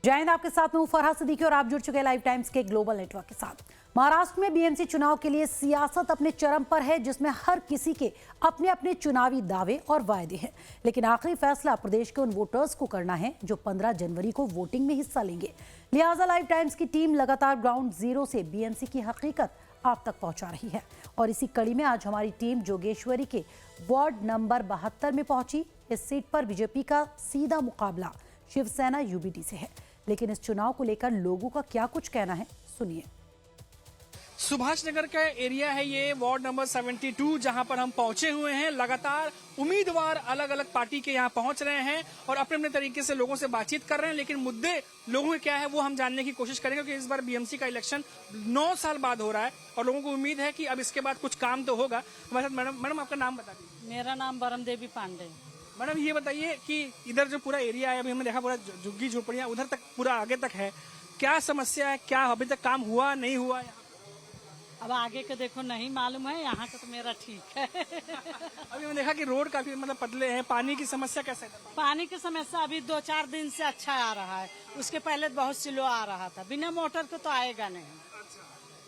जय हिंद, आपके साथ मैं हूं फरहा सिद्दीकी और आप जुड़ चुके हैं लाइव टाइम्स के ग्लोबल नेटवर्क के साथ। महाराष्ट्र में बीएमसी चुनाव के लिए सियासत अपने चरम पर है, जिसमें हर किसी के अपने अपने चुनावी दावे और वायदे हैं, लेकिन आखिरी फैसला प्रदेश के उन वोटर्स को करना है जो 15 जनवरी को वोटिंग में हिस्सा लेंगे। लिहाजा लाइव टाइम्स की टीम लगातार ग्राउंड जीरो से बीएमसी की हकीकत आप तक पहुंचा रही है और इसी कड़ी में आज हमारी टीम जोगेश्वरी के वार्ड नंबर 72 में पहुंची। इस सीट पर बीजेपी का सीधा मुकाबला शिवसेना यूबीटी से है, लेकिन इस चुनाव को लेकर लोगों का क्या कुछ कहना है, सुनिए। सुभाष नगर का एरिया है ये, वार्ड नंबर 72, जहां पर हम पहुंचे हुए हैं। लगातार उम्मीदवार अलग अलग पार्टी के यहां पहुंच रहे हैं और अपने अपने तरीके से लोगों से बातचीत कर रहे हैं, लेकिन मुद्दे लोगों के क्या है वो हम जानने की कोशिश करेंगे, क्योंकि इस बार बीएमसी का इलेक्शन 9 साल बाद हो रहा है और लोगों को उम्मीद है कि अब इसके बाद कुछ काम तो होगा। हमारे साथ मैडम आपका नाम बता दीजिए। मेरा नाम बरम देवी पांडे। मैडम ये बताइए कि इधर जो पूरा एरिया है, अभी हमने देखा पूरा झुग्गी झोपड़ियां उधर तक पूरा आगे तक है, क्या समस्या है, क्या अभी तक काम हुआ नहीं हुआ? अब आगे का देखो नहीं मालूम है, यहाँ का तो मेरा ठीक है। अभी मैंने देखा कि रोड काफी मतलब पतले हैं। पानी की समस्या कैसे है? पानी की समस्या अभी 2-4 दिन से अच्छा आ रहा है, उसके पहले बहुत स्लो आ रहा था। बिना मोटर के तो आएगा नहीं।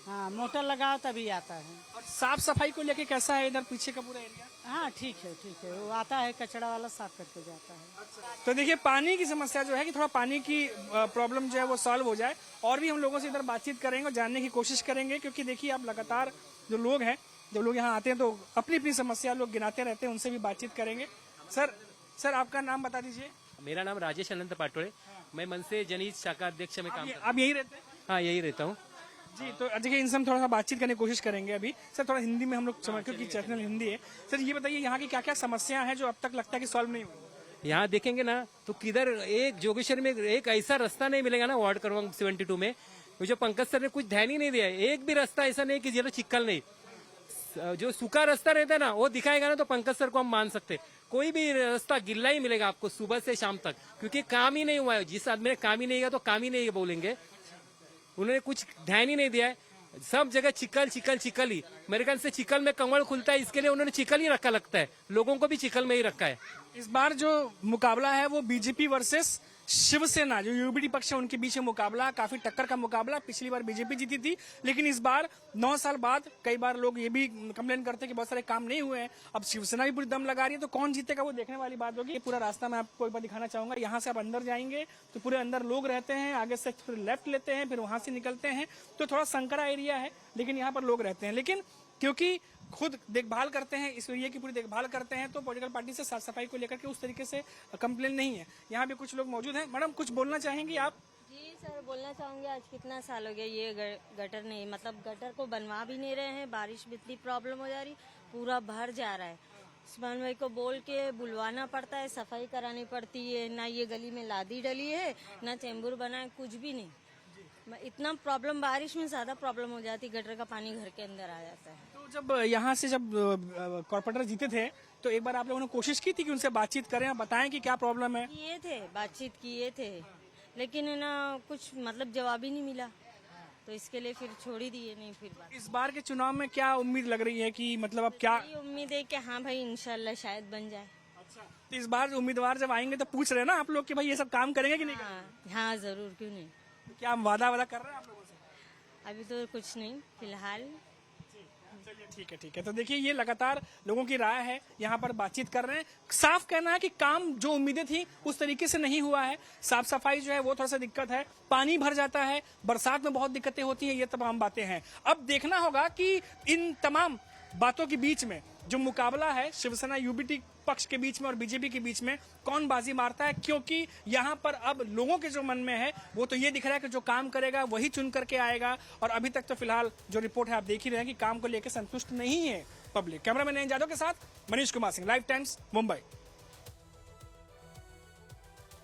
हाँ, मोटर लगाओ तभी आता है। और साफ सफाई को लेके कैसा है इधर पीछे का पूरा एरिया? हाँ ठीक है, वो आता है, कचरा वाला साफ करके जाता है। तो देखिए, पानी की समस्या जो है कि थोड़ा पानी की प्रॉब्लम जो है वो सॉल्व हो जाए, और भी हम लोगों से इधर बातचीत करेंगे और जानने की कोशिश करेंगे, क्योंकि देखिए आप लगातार जो लोग हैं, जब लोग यहाँ आते हैं तो अपनी अपनी समस्या लोग गिनाते रहते हैं, उनसे भी बातचीत करेंगे। सर आपका नाम बता दीजिए। मेरा नाम राजेश अनंत पाटोळे, मैं मन से जनहित शाखा अध्यक्ष में काम करता हूँ। आप यही रहते हैं? हाँ, यही रहता हूँ जी। तो देखिए, इनसे हम थोड़ा सा बातचीत करने की कोशिश करेंगे अभी। सर थोड़ा हिंदी में हम लोग समझ, क्योंकि चैनल हिंदी है। सर ये बताइए, यहाँ की क्या क्या समस्या है जो अब तक लगता है कि सॉल्व नहीं हुई? यहाँ देखेंगे ना तो किधर एक जोगेश्वरी में एक ऐसा रास्ता नहीं मिलेगा ना वार्ड क्रमांक 72 में, जो पंकज सर ने कुछ ध्यान ही नहीं दिया है। एक भी रास्ता ऐसा नहीं कि जिधर चिक्कल नहीं, जो सूखा रास्ता रहता है ना वो दिखाएगा ना तो पंकज सर को हम मान सकते। कोई भी रास्ता गिल्ला ही मिलेगा आपको सुबह से शाम तक, क्योंकि काम ही नहीं हुआ है। जिस आदमी ने काम ही नहीं किया तो काम ही नहीं बोलेंगे। उन्होंने कुछ ध्यान ही नहीं दिया है, सब जगह चिकल चिकल चिकल ही। मेरे ख्याल से चिकल में कमल खुलता है, इसके लिए उन्होंने चिकल ही रखा लगता है, लोगों को भी चिकल में ही रखा है। इस बार जो मुकाबला है वो बीजेपी वर्सेस शिवसेना, जो यूबीटी पक्ष है, उनके बीच में मुकाबला, काफी टक्कर का मुकाबला। पिछली बार बीजेपी जीती थी, लेकिन इस बार 9 साल बाद कई बार लोग ये भी कंप्लेन करते हैं कि बहुत सारे काम नहीं हुए हैं। अब शिवसेना भी पूरी दम लगा रही है, तो कौन जीतेगा वो देखने वाली बात होगी। पूरा रास्ता मैं आपको एक बार दिखाना चाहूंगा। यहाँ से आप अंदर जाएंगे तो पूरे अंदर लोग रहते हैं, आगे से थोड़ा लेफ्ट लेते हैं, फिर वहां से निकलते हैं, तो थोड़ा संकरा एरिया है, लेकिन यहाँ पर लोग रहते हैं। लेकिन क्योंकि खुद देखभाल करते हैं, इस एरिया की पूरी देखभाल करते हैं, तो पॉलिटिकल पार्टी से साफ सफाई को लेकर के उस तरीके से कंप्लेन नहीं है। यहाँ भी कुछ लोग मौजूद हैं। मैडम कुछ बोलना चाहेंगी आप? जी सर, बोलना चाहूँगी, आज कितना साल हो गया ये गटर नहीं, मतलब गटर को बनवा भी नहीं रहे हैं। बारिश में इतनी प्रॉब्लम हो जा रही, पूरा भर जा रहा है। उस्मान भाई को बोल के बुलवाना पड़ता है, सफाई करानी पड़ती है। ना ये गली में लादी डली है, ना चैम्बूर बना है, कुछ भी नहीं। इतना प्रॉब्लम, बारिश में ज्यादा प्रॉब्लम हो जाती, गटर का पानी घर के अंदर आ जाता है। तो जब यहाँ से जब कॉर्पोरेटर जीते थे तो एक बार आप लोगों ने कोशिश की थी कि उनसे बातचीत करें और बताएं कि क्या प्रॉब्लम है? किए थे, बातचीत किए थे, लेकिन है ना कुछ मतलब जवाब ही नहीं मिला, तो इसके लिए फिर छोड़ ही दिए। नहीं फिर बात। इस बार के चुनाव में क्या उम्मीद लग रही है कि मतलब अब क्या उम्मीद है कि हाँ भाई इंशाल्लाह शायद बन जाए। तो इस बार उम्मीदवार जब आएंगे तो पूछ रहे हैं ना आप लोग कि भाई ये सब काम करेंगे कि नहीं करेंगे? हाँ जरूर, क्यों नहीं। क्या हम वादा कर रहे हैं आप लोगों से? अभी तो कुछ नहीं फिलहाल। चलिए ठीक है। तो देखिए, ये लगातार लोगों की राय है, यहाँ पर बातचीत कर रहे हैं। साफ कहना है कि काम जो उम्मीदें थी उस तरीके से नहीं हुआ है। साफ सफाई जो है वो थोड़ा सा दिक्कत है, पानी भर जाता है, बरसात में बहुत दिक्कतें होती हैं, ये तमाम बातें हैं। अब देखना होगा कि इन तमाम बातों के बीच में जो मुकाबला है शिवसेना यूबीटी पक्ष के बीच में और बीजेपी के बीच में, कौन बाजी मारता है, क्योंकि यहाँ पर अब लोगों के जो मन में है वो तो ये दिख रहा है कि जो काम करेगा वही चुन करके आएगा। और अभी तक तो फिलहाल जो रिपोर्ट है आप देख ही रहे हैं कि काम को लेकर संतुष्ट नहीं है पब्लिक। कैमरामैन नयन जादव के साथ मनीष कुमार सिंह, लाइव टाइम्स, मुंबई।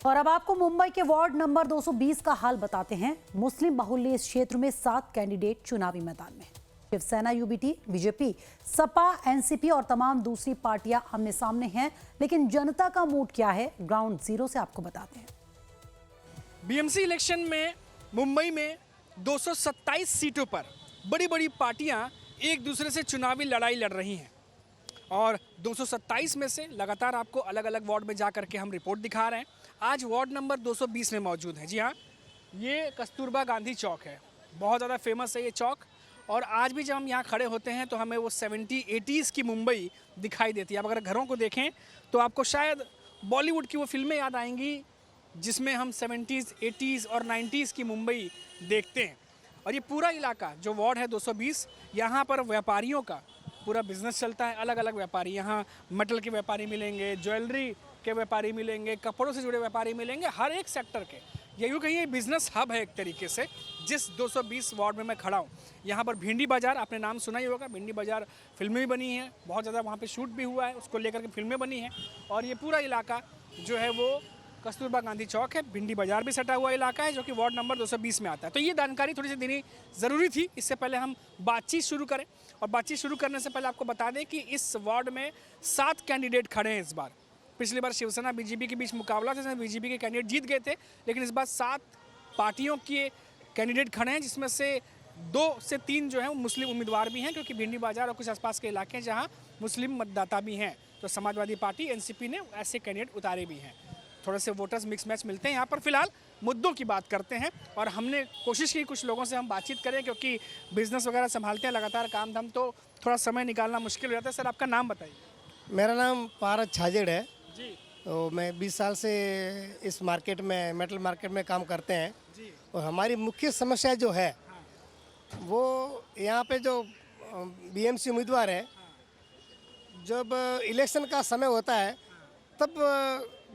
और अब आपको मुंबई के वार्ड नंबर 220 का हाल बताते हैं। मुस्लिम बहुल्य इस क्षेत्र में 7 कैंडिडेट चुनावी मैदान में हैं। Shiv Sena UBT, BJP, Sapa, NCP और तमाम दूसरी पार्टियां आमने सामने हैं, लेकिन जनता का मूड क्या है, ग्राउंड जीरो से आपको बताते हैं। बीएमसी इलेक्शन में मुंबई में 227 सीटों पर बड़ी बड़ी पार्टियां एक दूसरे से चुनावी लड़ाई लड़ रही हैं और 227 में से लगातार आपको अलग अलग वार्ड में जा करके हम रिपोर्ट दिखा रहे हैं। आज वार्ड नंबर 220 में मौजूद हैं। जी हाँ, ये कस्तूरबा गांधी चौक है, बहुत ज़्यादा फेमस है ये चौक। और आज भी जब हम यहाँ खड़े होते हैं तो हमें वो 70-80s की मुंबई दिखाई देती है। आप अगर घरों को देखें तो आपको शायद बॉलीवुड की वो फिल्में याद आएंगी जिसमें हम 70s, 80s और 90s की मुंबई देखते हैं। और ये पूरा इलाका जो वार्ड है 220, यहाँ पर व्यापारियों का पूरा बिजनेस चलता है। अलग अलग व्यापारी, यहाँ मेटल के व्यापारी मिलेंगे, ज्वेलरी के व्यापारी मिलेंगे, कपड़ों से जुड़े व्यापारी मिलेंगे, हर एक सेक्टर के। ये यूँ कहिए बिजनेस हब है एक तरीके से, जिस 220 वार्ड में मैं खड़ा हूँ। यहाँ पर भिंडी बाज़ार, आपने नाम सुना ही होगा, भिंडी बाज़ार फिल्में भी बनी हैं, बहुत ज़्यादा वहाँ पे शूट भी हुआ है, उसको लेकर के फिल्में बनी हैं। और ये पूरा इलाका जो है वो कस्तूरबा गांधी चौक है। भिंडी बाज़ार भी सटा हुआ इलाका है जो कि वार्ड नंबर 220 में आता है। तो ये जानकारी थोड़ी सी देनी ज़रूरी थी। इससे पहले हम बातचीत शुरू करें, और बातचीत शुरू करने से पहले आपको बता दें कि इस वार्ड में 7 कैंडिडेट खड़े हैं इस बार। पिछली बार शिवसेना बीजेपी के बीच मुकाबला था, जिसमें बीजेपी के कैंडिडेट जीत गए थे, लेकिन इस बार 7 पार्टियों के कैंडिडेट खड़े हैं, जिसमें से 2 से 3 जो है वो मुस्लिम उम्मीदवार भी हैं, क्योंकि भिंडी बाजार और कुछ आसपास के इलाके हैं जहां मुस्लिम मतदाता भी हैं। तो समाजवादी पार्टी एनसीपी ने ऐसे कैंडिडेट उतारे भी हैं। थोड़े से वोटर्स मिक्स मैच मिलते हैं यहाँ पर। फिलहाल मुद्दों की बात करते हैं, और हमने कोशिश की कुछ लोगों से हम बातचीत करें, क्योंकि बिजनेस वगैरह संभालते हैं, लगातार काम धाम, तो थोड़ा समय निकालना मुश्किल हो जाता है। सर, आपका नाम बताइए। मेरा नाम पारस छाजेड़ है। जी तो मैं 20 साल से इस मार्केट में, मेटल मार्केट में काम करते हैं। जी। और हमारी मुख्य समस्या जो है वो यहाँ पे जो बीएमसी उम्मीदवार है, जब इलेक्शन का समय होता है तब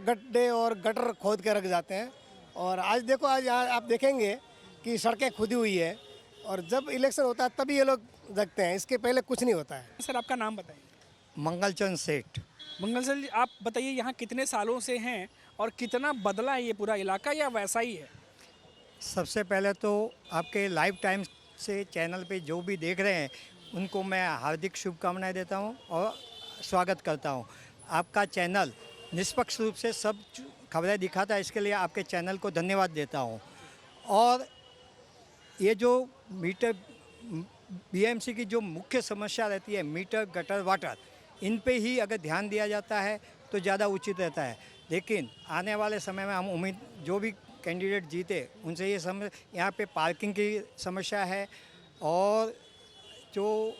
गड्ढे और गटर खोद के रख जाते हैं। और आज देखो, आज यहाँ आप देखेंगे कि सड़कें खुदी हुई है, और जब इलेक्शन होता है तभी ये लोग जगते हैं, इसके पहले कुछ नहीं होता है। सर, आपका नाम बताइए। मंगलचंद सेठ। मंगल सर जी, आप बताइए यहाँ कितने सालों से हैं और कितना बदला है ये पूरा इलाका, या वैसा ही है? सबसे पहले तो आपके लाइव टाइम से चैनल पे जो भी देख रहे हैं उनको मैं हार्दिक शुभकामनाएं देता हूं और स्वागत करता हूं। आपका चैनल निष्पक्ष रूप से सब खबरें दिखाता है, इसके लिए आपके चैनल को धन्यवाद देता हूं। और ये जो मीटर बीएमसी की जो मुख्य समस्या रहती है, मीटर, गटर, वाटर, इन पे ही अगर ध्यान दिया जाता है तो ज़्यादा उचित रहता है। लेकिन आने वाले समय में हम उम्मीद, जो भी कैंडिडेट जीते उनसे ये समझ, यहाँ पे पार्किंग की समस्या है, और जो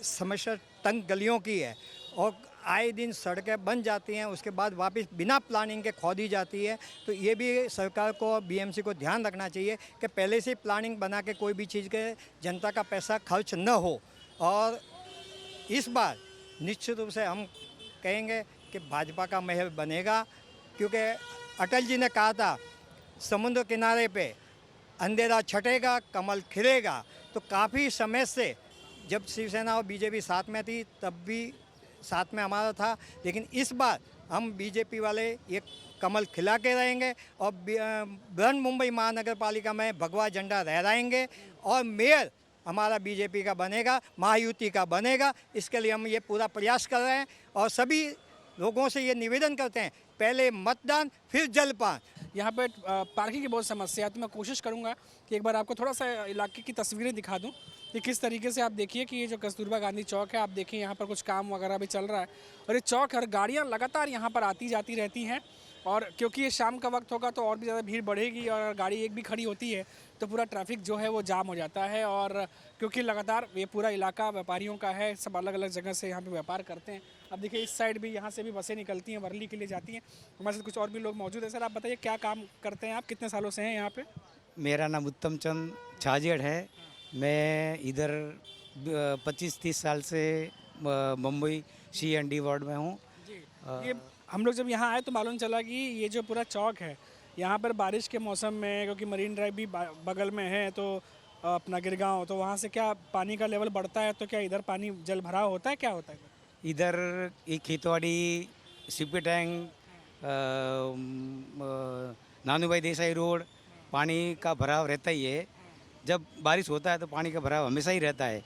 समस्या तंग गलियों की है, और आए दिन सड़कें बन जाती हैं, उसके बाद वापस बिना प्लानिंग के खोदी जाती है। तो ये भी सरकार को, बीएमसी को ध्यान रखना चाहिए कि पहले से प्लानिंग बना के कोई भी चीज़ के जनता का पैसा खर्च न हो। और इस बार निश्चित रूप से हम कहेंगे कि भाजपा का महल बनेगा, क्योंकि अटल जी ने कहा था समुद्र किनारे पे अंधेरा छटेगा, कमल खिलेगा। तो काफ़ी समय से जब शिवसेना और बीजेपी साथ में थी तब भी साथ में हमारा था, लेकिन इस बार हम बीजेपी वाले ये कमल खिला के रहेंगे, और बृहन मुंबई महानगर पालिका में भगवा झंडा लहराएंगे, और मेयर हमारा बीजेपी का बनेगा, महायुति का बनेगा। इसके लिए हम ये पूरा प्रयास कर रहे हैं, और सभी लोगों से ये निवेदन करते हैं, पहले मतदान फिर जलपान। यहाँ पे पार्किंग की बहुत समस्या है, तो मैं कोशिश करूँगा कि एक बार आपको थोड़ा सा इलाके की तस्वीरें दिखा दूँ कि किस तरीके से। आप देखिए कि ये जो कस्तूरबा गांधी चौक है, आप देखिए यहाँ पर कुछ काम वगैरह भी चल रहा है, और ये चौक और गाड़ियाँ लगातार यहाँ पर आती जाती रहती हैं। और क्योंकि ये शाम का वक्त होगा तो और भी ज़्यादा भीड़ बढ़ेगी, और गाड़ी एक भी खड़ी होती है तो पूरा ट्रैफिक जो है वो जाम हो जाता है। और क्योंकि लगातार ये पूरा इलाका व्यापारियों का है, सब अलग अलग जगह से यहाँ पे व्यापार करते हैं। अब देखिए इस साइड भी, यहाँ से भी बसें निकलती हैं, वर्ली के लिए जाती हैं। हमारे साथ कुछ और भी लोग मौजूद हैं। सर, आप बताइए क्या काम करते हैं आप, कितने सालों से हैं यहाँ पे? मेरा नाम उत्तम चंद छाजेड़ है। मैं इधर 25-30 साल से मुंबई CND वार्ड में हूँ। ये हम लोग जब यहाँ आए तो मालूम चला कि ये जो पूरा चौक है, यहाँ पर बारिश के मौसम में, क्योंकि मरीन ड्राइव भी बगल में है, तो अपना गिरगांव, तो वहाँ से क्या पानी का लेवल बढ़ता है, तो क्या इधर पानी जल भराव होता है, क्या होता है? इधर एक Khetwadi, CP tank, Nanubhai Desai road, पानी का भराव रहता ही है। जब बारिश होता है तो पानी का भराव हमेशा ही रहता है।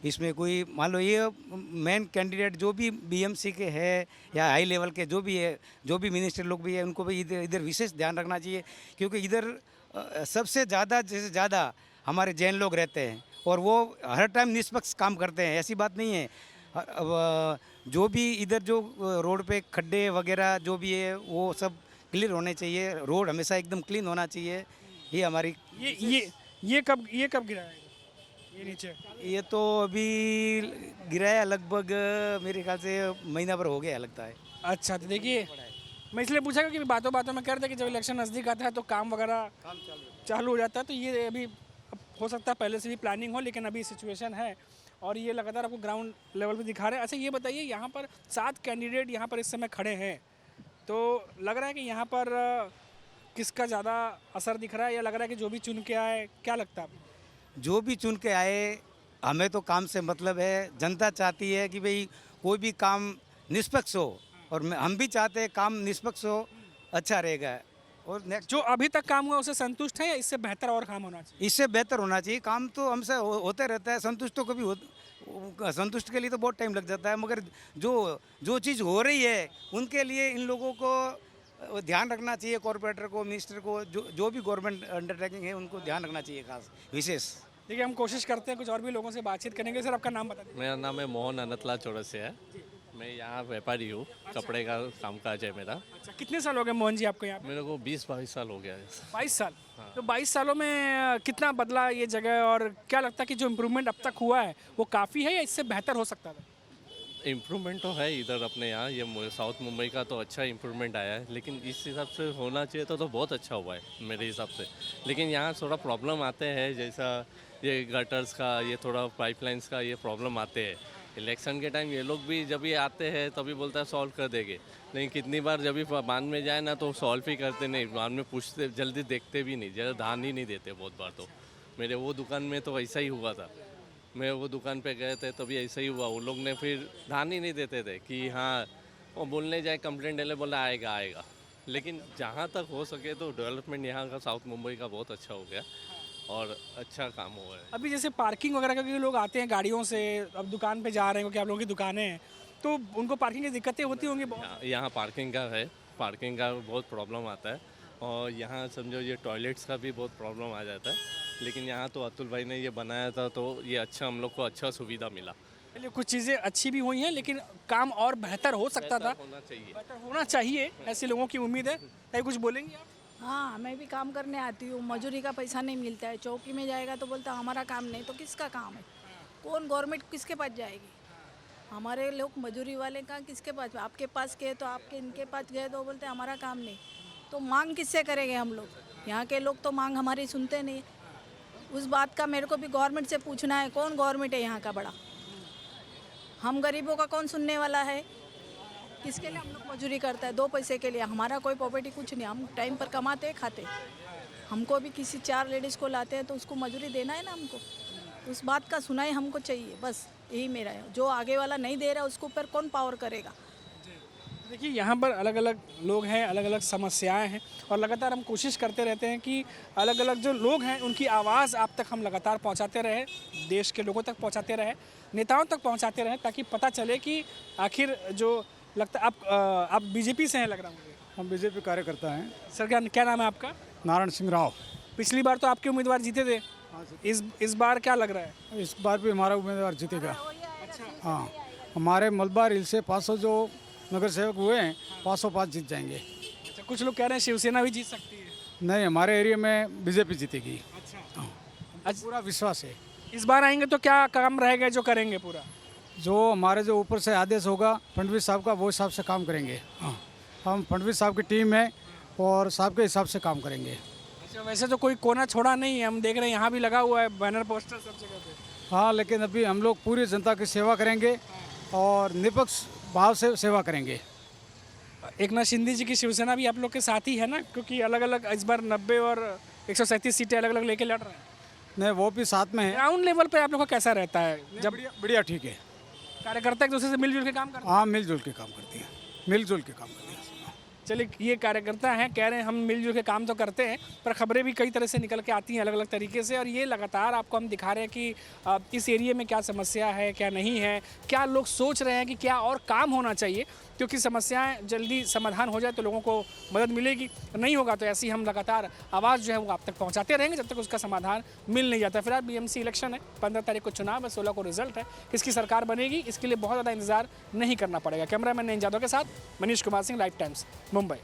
इसमें कोई, मान लो ये मेन कैंडिडेट जो भी बीएमसी के है या हाई लेवल के जो भी है, जो भी मिनिस्टर लोग भी है, उनको भी इधर विशेष ध्यान रखना चाहिए, क्योंकि इधर सबसे ज़्यादा से ज़्यादा हमारे जैन लोग रहते हैं, और वो हर टाइम निष्पक्ष काम करते हैं, ऐसी बात नहीं है। जो भी इधर जो रोड पे खड्डे वगैरह जो भी है वो सब क्लियर होने चाहिए, रोड हमेशा एकदम क्लीन होना चाहिए। ये हमारी ये कब गिरा है ये नीचे? ये तो अभी गिराया लगभग मेरे ख्याल से महीना भर हो गया लगता है। अच्छा, तो देखिए मैं इसलिए पूछा क्योंकि बातों बातों में कह रहे थे कि जब इलेक्शन नज़दीक आता है तो काम वगैरह चालू हो जाता है, तो ये अभी हो सकता है पहले से भी प्लानिंग हो, लेकिन अभी सिचुएशन है और ये लगातार आपको ग्राउंड लेवल पे दिखा रहे हैं। अच्छा ये बताइए, यहाँ पर 7 कैंडिडेट यहाँ पर इस समय खड़े हैं, तो लग रहा है कि यहाँ पर किसका ज़्यादा असर दिख रहा है, या लग रहा है कि जो भी चुन के आए, क्या लगता है आपको? जो भी चुन के आए, हमें तो काम से मतलब है। जनता चाहती है कि भाई कोई भी काम निष्पक्ष हो, और हम भी चाहते हैं काम निष्पक्ष हो, अच्छा रहेगा। और नेक्स्ट जो अभी तक काम हुआ उससे संतुष्ट है या इससे बेहतर और काम होना चाहिए? इससे बेहतर होना चाहिए। काम तो हमसे होते रहता है, संतुष्ट तो कभी संतुष्ट के लिए तो बहुत टाइम लग जाता है, मगर जो चीज़ हो रही है उनके लिए इन लोगों को ध्यान रखना चाहिए। कॉर्पोरेटर को, मिनिस्टर को, जो भी गवर्नमेंट अंडरटेकिंग है उनको ध्यान रखना चाहिए खास विशेष। देखिए हम कोशिश करते हैं कुछ और भी लोगों से बातचीत करेंगे। सर आपका नाम बता दीजिए। मेरा नाम है मोहन अनंतलाल चौरसिया है। मैं यहाँ व्यापारी हूँ, कपड़े का कामकाज है मेरा। अच्छा, कितने साल हो गए मोहन जी आपको यहाँ पे? मेरे को 20-22 साल हो गया है। 22 साल। तो 22 सालों में कितना बदला ये जगह, और क्या लगता है कि जो इम्प्रूवमेंट अब तक हुआ है वो काफ़ी है या इससे बेहतर हो सकता था? इम्प्रूवमेंट तो है इधर अपने यहाँ, ये साउथ मुंबई का तो अच्छा इम्प्रूवमेंट आया है, लेकिन इस हिसाब से होना चाहिए तो बहुत अच्छा हुआ है मेरे हिसाब से। लेकिन यहाँ थोड़ा प्रॉब्लम आते हैं, जैसा ये गटर्स का, ये थोड़ा पाइपलाइंस का ये प्रॉब्लम आते हैं। इलेक्शन के टाइम ये लोग भी जब ये आते हैं तभी बोलता है सॉल्व कर देंगे, लेकिन कितनी बार जब भी बाद में जाए ना तो सॉल्व ही करते नहीं, बाद में पूछते, जल्दी देखते भी नहीं, ज़्यादा ध्यान ही नहीं देते बहुत बार। तो मेरे वो दुकान में तो ऐसा ही हुआ था, मैं वो दुकान पे गए थे तभी ऐसा ही हुआ। वो लोग ने फिर ध्यान ही नहीं देते थे कि हाँ, वो बोलने जाए कंप्लेंट डेले, बोला आएगा। लेकिन जहाँ तक हो सके तो डेवलपमेंट यहाँ का साउथ मुंबई का बहुत अच्छा हो गया और अच्छा काम हुआ है। अभी जैसे पार्किंग वगैरह का, क्योंकि लोग आते हैं गाड़ियों से, अब दुकान पे जा रहे हैं क्योंकि आप लोगों की दुकानें हैं, तो उनको पार्किंग की दिक्कतें होती होंगी बहुत। यहाँ पार्किंग का है, पार्किंग का बहुत प्रॉब्लम आता है, और यहाँ समझो ये टॉयलेट्स का भी बहुत प्रॉब्लम आ जाता है। लेकिन यहाँ तो अतुल भाई ने ये बनाया था तो ये अच्छा, हम लोग को अच्छा सुविधा मिला। चलिए, कुछ चीज़ें अच्छी भी हुई हैं, लेकिन काम और बेहतर हो सकता था, होना चाहिए, बेहतर होना चाहिए, ऐसे लोगों की उम्मीद है। ताकि कुछ बोलेंगे आप? हाँ, मैं भी काम करने आती हूँ, मजदूरी का पैसा नहीं मिलता है। चौकी में जाएगा तो बोलता हमारा काम नहीं, तो किसका काम है? कौन गवर्नमेंट किसके पास जाएगी? हमारे लोग मजदूरी वाले का किसके पास? आपके पास गए तो आपके इनके पास गए तो बोलते हमारा काम नहीं, तो मांग किससे करेंगे हम लोग? यहाँ के लोग तो मांग हमारी सुनते नहीं। उस बात का मेरे को भी गवर्नमेंट से पूछना है, कौन गवर्नमेंट है यहाँ का बड़ा? हम गरीबों का कौन सुनने वाला है? किसके लिए हम लोग मजदूरी करता है? 2 पैसे के लिए। हमारा कोई प्रॉपर्टी कुछ नहीं, हम टाइम पर कमाते खाते। हमको भी किसी 4 लेडीज़ को लाते हैं तो उसको मजदूरी देना है ना हमको, उस बात का सुनाई हमको चाहिए, बस यही मेरा है। जो आगे वाला नहीं दे रहा उसके ऊपर कौन पावर करेगा? देखिए, यहाँ पर अलग अलग लोग हैं, अलग अलग समस्याएं हैं, और लगातार हम कोशिश करते रहते हैं कि अलग अलग जो लोग हैं उनकी आवाज़ आप तक हम लगातार पहुँचाते रहे, देश के लोगों तक पहुँचाते रहे, नेताओं तक पहुँचाते रहे, ताकि पता चले कि आखिर जो लगता आप बीजेपी से हैं लग रहा है मुझे। हम बीजेपी कार्यकर्ता हैं। सर क्या नाम है आपका? नारायण सिंह राव। पिछली बार तो आपके उम्मीदवार जीते थे, इस बार क्या लग रहा है? इस बार भी हमारा उम्मीदवार जीतेगा। हाँ, हमारे मलबार हिल से 500 जो नगर सेवक हुए हैं, 505 जीत जाएंगे। अच्छा, कुछ लोग कह रहे हैं शिवसेना भी जीत सकती है। नहीं, हमारे एरिया में बीजेपी जीतेगी। अच्छा, हाँ, अच्छा, पूरा विश्वास है। इस बार आएंगे तो क्या काम रहेगा जो करेंगे पूरा? जो हमारे जो ऊपर से आदेश होगा फडणवीस साहब का, वो हिसाब से काम करेंगे। हाँ, हम फडणवीस साहब की टीम है और साहब के हिसाब से काम करेंगे। अच्छा, वैसे तो कोई कोना छोड़ा नहीं है, हम देख रहे हैं यहाँ भी लगा हुआ है बैनर पोस्टर सब जगह पे। हाँ, लेकिन अभी हम लोग पूरी जनता की सेवा करेंगे और निष्पक्ष भाव से सेवा करेंगे। एकनाथ शिंदे जी की शिवसेना भी आप लोग के साथ ही है ना, क्योंकि अलग अलग इस बार 90 और 137 सीटें अलग अलग लेके लड़ रहे हैं। नहीं, वो भी साथ में है। ग्राउंड लेवल पे आप लोग का कैसा रहता है? जब बढ़िया ठीक है, कार्यकर्ता एक दूसरे से मिलजुल के काम करते हैं? हाँ, मिलजुल के काम करती हैं, मिलजुल के काम करती हैं। चलिए, ये कार्यकर्ता हैं, कह रहे हैं हम मिलजुल के काम तो करते हैं, पर खबरें भी कई तरह से निकल के आती हैं अलग अलग तरीके से, और ये लगातार आपको हम दिखा रहे हैं कि इस एरिया में क्या समस्या है, क्या नहीं है, क्या लोग सोच रहे हैं कि क्या और काम होना चाहिए, क्योंकि समस्याएं जल्दी समाधान हो जाए तो लोगों को मदद मिलेगी, नहीं होगा तो ऐसी हम लगातार आवाज़ जो है वो आप तक पहुंचाते रहेंगे जब तक उसका समाधान मिल नहीं जाता। फिलहाल बीएमसी इलेक्शन है, 15 तारीख को चुनाव है, 16 को रिजल्ट है, किसकी सरकार बनेगी इसके लिए बहुत ज़्यादा इंतजार नहीं करना पड़ेगा। कैमरामैन नयन यादव के साथ मनीष कुमार सिंह, लाइव टाइम्स, मुंबई।